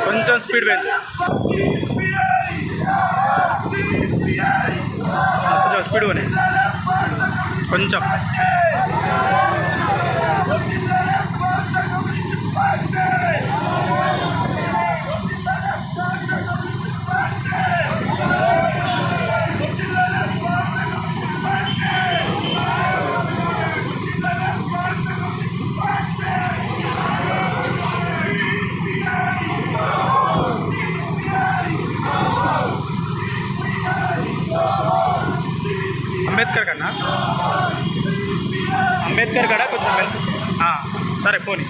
కొంచెం స్పీడ్ పెంచు, కొంచెం స్పీడ్ కొని కొంచెం. అంబేద్కర్ కన్నా అంబేద్కర్ కడా కొంచెం సరే పోనీ.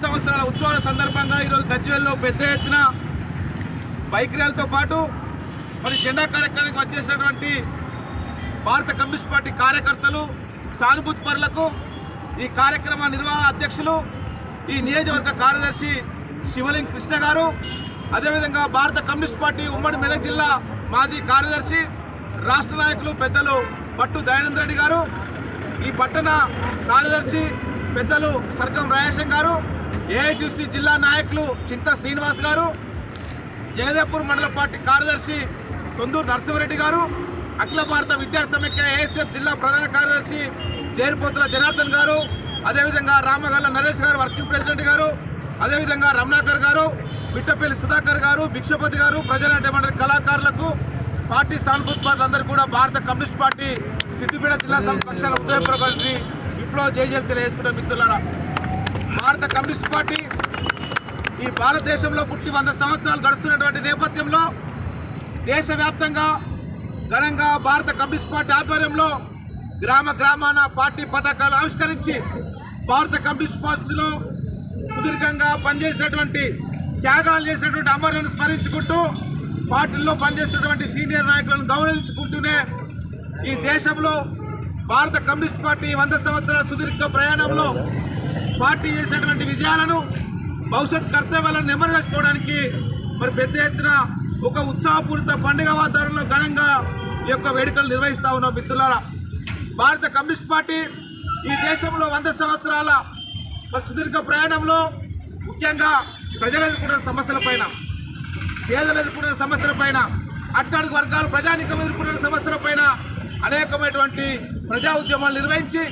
సంవత్సరాల ఉత్సవాల సందర్భంగా ఈరోజు గజ్వేల్లో పెద్ద ఎత్తున బైక్ ర్యాలీతో పాటు మరి జెండా కార్యక్రమానికి వచ్చేసినటువంటి భారత కమ్యూనిస్ట్ పార్టీ కార్యకర్తలు, సానుభూతి పరులకు, ఈ కార్యక్రమ నిర్వాహక అధ్యక్షులు, ఈ నియోజకవర్గ కార్యదర్శి శివలింగ్ కృష్ణ గారు, అదేవిధంగా భారత కమ్యూనిస్ట్ పార్టీ ఉమ్మడి మెదక్ జిల్లా మాజీ కార్యదర్శి, రాష్ట్ర నాయకులు పెద్దలు పట్టు దయానంద రెడ్డి గారు, ఈ పట్టణ కార్యదర్శి పెద్దలు సర్గం రాయేశం గారు, ఏఐటీసీ జిల్లా నాయకులు చింత శ్రీనివాస్ గారు, జయదేపూర్ మండల పార్టీ కార్యదర్శి తొందూరు నరసింహారెడ్డి గారు, అఖిల భారత విద్యార్థి సమైక్య ఏఎస్ఎఫ్ జిల్లా ప్రధాన కార్యదర్శి జేరిపోతుల జనార్దన్ గారు, అదేవిధంగా రామగల్ల నరేష్ గారు వర్కింగ్ ప్రెసిడెంట్ గారు, అదేవిధంగా రమణాకర్ గారు, మిట్టపల్లి సుధాకర్ గారు, భిక్షపతి గారు, ప్రజానాట్య మండలి కళాకారులకు, పార్టీ సానుభూతిపరులందరూ కూడా భారత కమ్యూనిస్ట్ పార్టీ సిద్దిపేట జిల్లా పక్షాల ఉదయపూర్వక విప్లవ జయజయలు తెలియజేసుకున్న మిత్రులారా, భారత కమ్యూనిస్ట్ పార్టీ ఈ భారతదేశంలో పుట్టి 100 సంవత్సరాలు గడుస్తున్నటువంటి నేపథ్యంలో దేశవ్యాప్తంగా ఘనంగా భారత కమ్యూనిస్ట్ పార్టీ ఆధ్వర్యంలో గ్రామ గ్రామాన పార్టీ పతాకాలు ఆవిష్కరించి భారత కమ్యూనిస్ట్ పార్టీలో సుదీర్ఘంగా పనిచేసినటువంటి, త్యాగాలు చేసినటువంటి అమరులను స్మరించుకుంటూ పార్టీల్లో పనిచేసినటువంటి సీనియర్ నాయకులను గౌరవించుకుంటూనే ఈ దేశంలో భారత కమ్యూనిస్ట్ పార్టీ 100 సంవత్సరాల సుదీర్ఘ ప్రయాణంలో పార్టీ చేసినటువంటి విజయాలను, భవిష్యత్ కర్తవ్యాలను నెమరేసుకోవడానికి మరి పెద్ద ఎత్తున ఒక ఉత్సాహపూరిత పండుగ వాతావరణంలో ఘనంగా ఈ యొక్క వేడుకలు నిర్వహిస్తూ ఉన్నాం మిత్రులారా. భారత కమ్యూనిస్ట్ పార్టీ ఈ దేశంలో 100 సంవత్సరాల సుదీర్ఘ ప్రయాణంలో ముఖ్యంగా ప్రజలు ఎదుర్కొంటున్న సమస్యలపైన, పేదలు ఎదుర్కొంటున్న సమస్యలపైన, అట్టడుగు వర్గాలు ప్రజానీకం ఎదుర్కొంటున్న సమస్యలపైన అనేకమైనటువంటి ప్రజా ఉద్యమాలు నిర్వహించి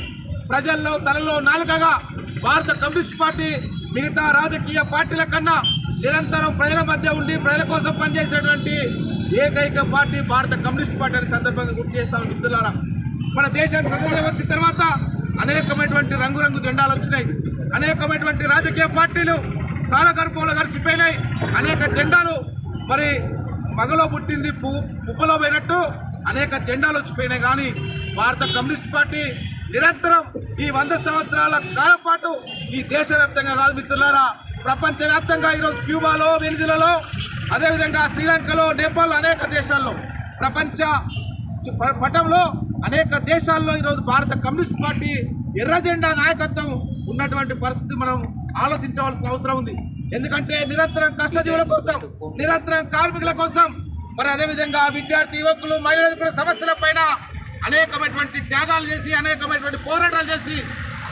ప్రజల్లో తనలో నాలుకగా భారత కమ్యూనిస్ట్ పార్టీ మిగతా రాజకీయ పార్టీల కన్నా నిరంతరం ప్రజల మధ్య ఉండి ప్రజల కోసం పనిచేసేటువంటి ఏకైక పార్టీ భారత కమ్యూనిస్ట్ పార్టీ అనే సందర్భంగా గుర్తు చేస్తామని మిత్రులారా. మన దేశానికి స్వతంత్రం వచ్చిన తర్వాత అనేకమైనటువంటి రంగురంగు జెండాలు వచ్చినాయి, అనేకమైనటువంటి రాజకీయ పార్టీలు కాలగర్భంలో కలిసిపోయినాయి, అనేక జెండాలు మరి మగలో పుట్టింది పువ్వులో పోయినట్టు అనేక జెండాలు వచ్చిపోయినాయి. కానీ భారత కమ్యూనిస్ట్ పార్టీ నిరంతరం ఈ 100 సంవత్సరాల కాలం పాటు ఈ దేశవ్యాప్తంగా కాదు మిత్రులారా, ప్రపంచవ్యాప్తంగా ఈరోజు క్యూబాలో, వెనిజులాలో, అదేవిధంగా శ్రీలంకలో, నేపాల్ అనేక దేశాల్లో, ప్రపంచ పటంలో అనేక దేశాల్లో ఈరోజు భారత కమ్యూనిస్ట్ పార్టీ ఎర్ర జెండా నాయకత్వం ఉన్నటువంటి పరిస్థితి మనం ఆలోచించవలసిన అవసరం ఉంది. ఎందుకంటే నిరంతరం కష్టజీవుల కోసం, నిరంతరం కార్మికుల కోసం, మరి అదేవిధంగా విద్యార్థి యువకులు, మహిళల సమస్యల పైన అనేకమైనటువంటి త్యాగాలు చేసి, అనేకమైనటువంటి పోరాటాలు చేసి,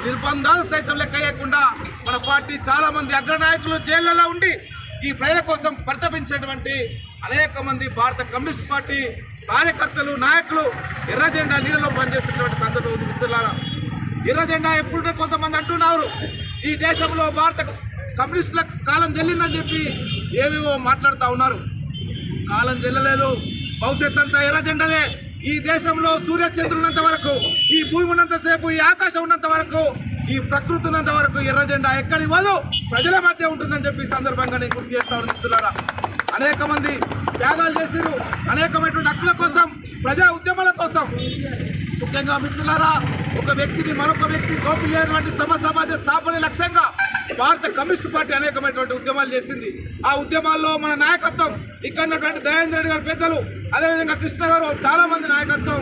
నిర్బంధాలు సైతం లెక్కయ్యకుండా మన పార్టీ చాలా మంది అగ్రనాయకులు జైళ్లలో ఉండి ఈ ప్రజల కోసం పరితపించేటువంటి అనేక మంది భారత కమ్యూనిస్ట్ పార్టీ కార్యకర్తలు, నాయకులు ఎర్ర జెండా నీళ్ళలో పనిచేస్తున్నటువంటి సందర్భం ఉంది మిత్రులారా. ఎర్ర జెండా ఎప్పుడుంటే కొంతమంది అంటున్నారు ఈ దేశంలో భారత కమ్యూనిస్టుల కాలం చెల్లిందని చెప్పి ఏవేవో మాట్లాడుతూ ఉన్నారు. కాలం చెల్లలేదు, భవిష్యత్ అంతా ఎర్ర జెండాలే. ఈ దేశంలో సూర్యచంద్రులు ఉన్నంత వరకు, ఈ భూమి ఉన్నంతసేపు, ఈ ఆకాశం ఉన్నంత వరకు, ఈ ప్రకృతి ఉన్నంత వరకు ఎర్ర జెండా ఎక్కడికి పోదు, ప్రజల మధ్య ఉంటుందని చెప్పి ఈ సందర్భంగా నేను గుర్తు చేస్తా ఉన్నాను. అనేక మంది త్యాగాలు చేసిరు, అనేకమైనటువంటి హక్కుల కోసం, ప్రజా ఉద్యమాల కోసం. ముఖ్యంగా మిత్రులారా, ఒక వ్యక్తిని మరొక వ్యక్తి గోపిలేనటువంటి సమాజ స్థాపన లక్ష్యంగా భారత కమ్యూనిస్ట్ పార్టీ అనేకమైనటువంటి ఉద్యమాలు చేసింది. ఆ ఉద్యమాల్లో మన నాయకత్వం, ఇక్కడ ఉన్నటువంటి దయానంద రెడ్డి గారి పెద్దలు, అదేవిధంగా కృష్ణ గారు, చాలా మంది నాయకత్వం,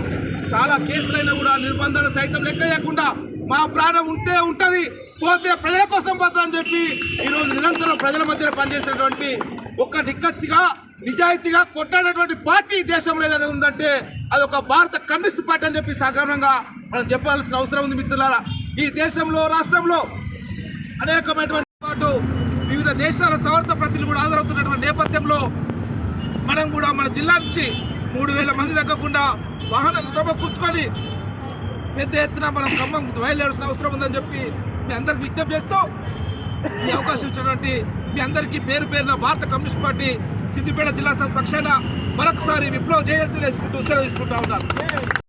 చాలా కేసులైనా కూడా నిర్బంధాలు సైతం లెక్క చేయకుండా మా ప్రాణం ఉంటే ఉంటది, పోతే ప్రజల కోసం పోతుందని చెప్పి ఈరోజు నిరంతరం ప్రజల మధ్య పనిచేసేటువంటి ఒక నిక్కచ్చిగా నిజాయితీగా కొట్టాడేటువంటి పార్టీ దేశంలో ఏదైనా ఉందంటే అది ఒక భారత కమ్యూనిస్ట్ పార్టీ అని చెప్పి సాధారణంగా మనం చెప్పాల్సిన అవసరం ఉంది మిత్రులారా. ఈ దేశంలో, రాష్ట్రంలో అనేకమైనటువంటి పాటు వివిధ దేశాల స్వార్థ ప్రతినిధులు కూడా హాజరవుతున్నటువంటి నేపథ్యంలో మనం కూడా మన జిల్లా నుంచి 3000 మంది తగ్గకుండా వాహనాలు సమకూర్చుకొని పెద్ద ఎత్తున మనం ఖమ్మం బయలుదేరాల్సిన అవసరం ఉందని చెప్పి మీ అందరికి విజ్ఞప్తి చేస్తూ ఈ అవకాశం ఇచ్చినటువంటి మీ అందరికీ పేరు పేరున భారత కమ్యూనిస్ట్ పార్టీ సిద్దిపేట జిల్లా పక్షాన మరొకసారి విప్లవ జయంతి వేసుకుంటూ సెలవు తీసుకుంటా ఉన్నారు.